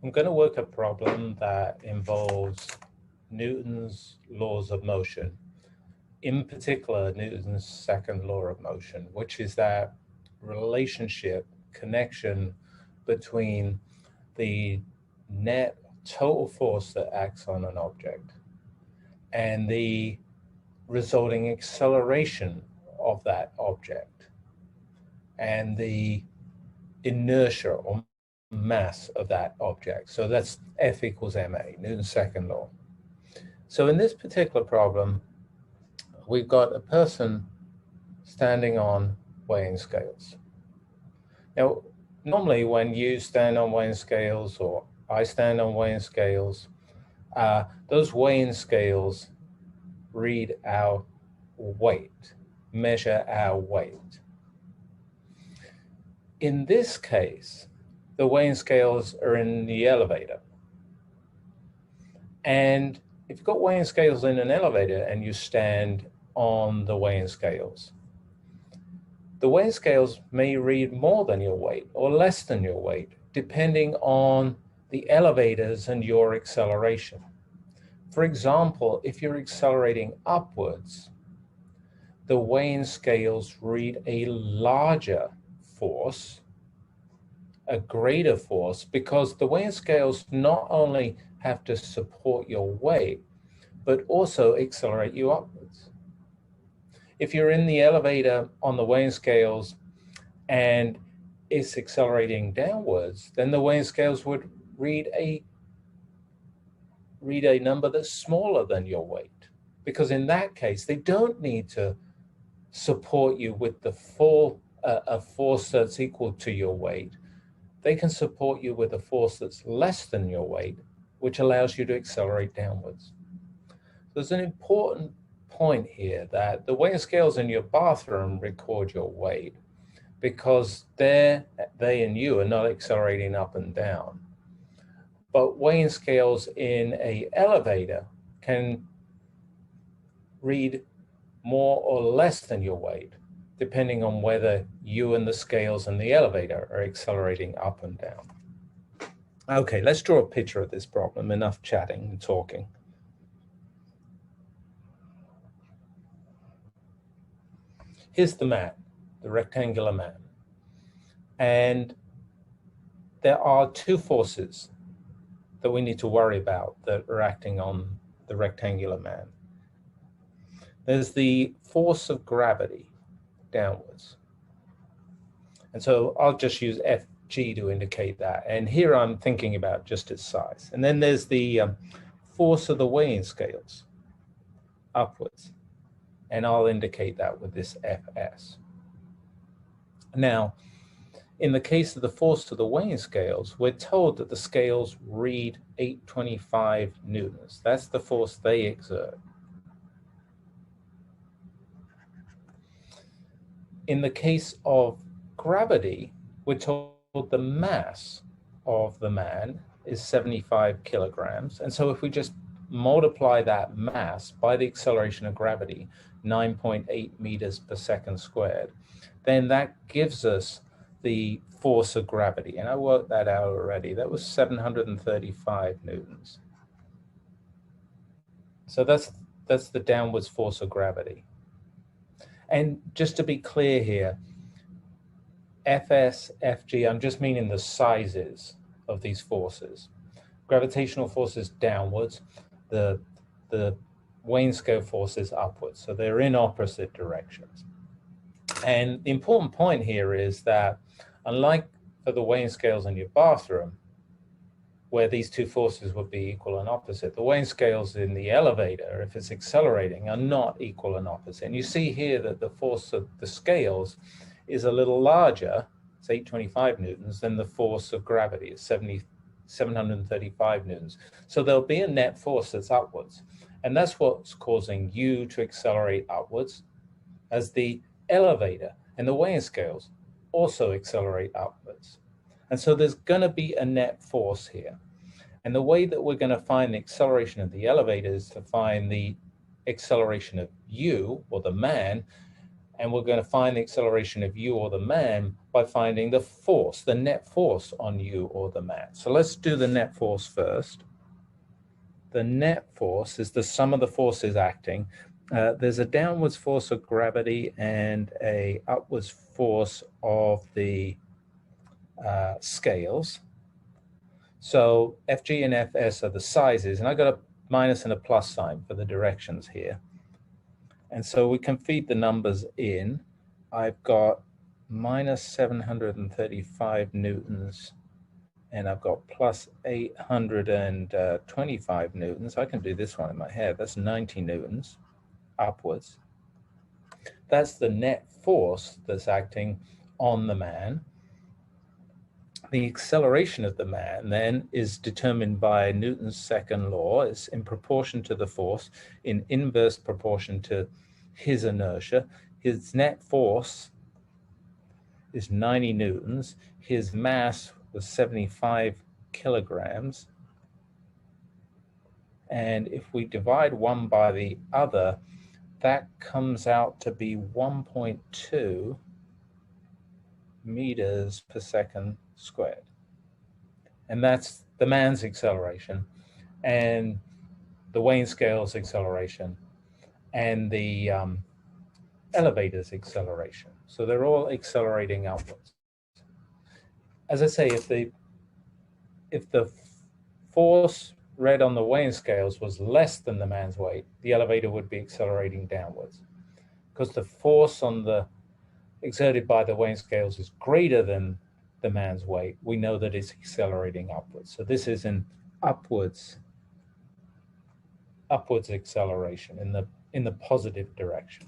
I'm going to work a problem that involves Newton's laws of motion, in particular Newton's second law of motion, which is that relationship, connection between the net total force that acts on an object and the resulting acceleration of that object and the inertia or mass of that object. So that's F equals ma, Newton's second law. So in this particular problem, we've got a person standing on weighing scales. Now, normally when you stand on weighing scales or I stand on weighing scales, those weighing scales read our weight, measure our weight. In this case, the weighing scales are in the elevator. And if you've got weighing scales in an elevator and you stand on the weighing scales, the weighing scales may read more than your weight or less than your weight, depending on the elevators and your acceleration. For example, if you're accelerating upwards, the weighing scales read a larger force, a greater force, because the weighing scales not only have to support your weight, but also accelerate you upwards. If you're in the elevator on the weighing scales and it's accelerating downwards, then the weighing scales would read a number that's smaller than your weight, because in that case, they don't need to support you with the full a force that's equal to your weight. They can support you with a force that's less than your weight, which allows you to accelerate downwards. There's an important point here that the weighing scales in your bathroom record your weight because they and you are not accelerating up and down. But weighing scales in an elevator can read more or less than your weight, depending on whether you and the scales in the elevator are accelerating up and down. Okay, let's draw a picture of this problem. Enough chatting and talking. Here's the man, the rectangular man. And there are two forces that we need to worry about that are acting on the rectangular man. There's the force of gravity downwards. And so I'll just use Fg to indicate that. And here I'm thinking about just its size. And then there's the force of the weighing scales upwards. And I'll indicate that with this Fs. Now, in the case of the force of the weighing scales, we're told that the scales read 825 newtons. That's the force they exert. In the case of gravity, we're told the mass of the man is 75 kilograms. And so if we just multiply that mass by the acceleration of gravity, 9.8 meters per second squared, then that gives us the force of gravity. And I worked that out already. That was 735 newtons. So that's the downwards force of gravity. And just to be clear here, Fs, Fg, I'm just meaning the sizes of these forces. Gravitational force is downwards, the weighing scale force is upwards. So they're in opposite directions. And the important point here is that unlike for the weighing scales in your bathroom, where these two forces would be equal and opposite, the weighing scales in the elevator, if it's accelerating, are not equal and opposite. And you see here that the force of the scales is a little larger, it's 825 newtons, than the force of gravity, it's 735 newtons. So there'll be a net force that's upwards. And that's what's causing you to accelerate upwards, as the elevator and the weighing scales also accelerate upwards. And so there's going to be a net force here. And the way that we're going to find the acceleration of the elevator is to find the acceleration of you, or the man, And we're going to find the acceleration of you or the man by finding the force, the net force on you or the man. So let's do the net force first. The net force is the sum of the forces acting. There's a downwards force of gravity and a upwards force of the scales. So Fg and Fs are the sizes, and I got a minus and a plus sign for the directions here. And so we can feed the numbers in. I've got minus 735 newtons, and I've got plus 825 newtons. I can do this one in my head. That's 90 newtons upwards. That's the net force that's acting on the man. The acceleration of the man then is determined by Newton's second law. It's in proportion to the force, in inverse proportion to his inertia. His net force is 90 newtons. His mass was 75 kilograms. And if we divide one by the other, that comes out to be 1.2 meters per second squared. And that's the man's acceleration, and the Wayne scale's acceleration, and the elevator's acceleration. So they're all accelerating upwards. As I say, if the force read on the Wayne scales was less than the man's weight, the elevator would be accelerating downwards. Because the force on the exerted by the Wayne scales is greater than the man's weight, we know that it's accelerating upwards. So this is an upwards acceleration in the positive direction.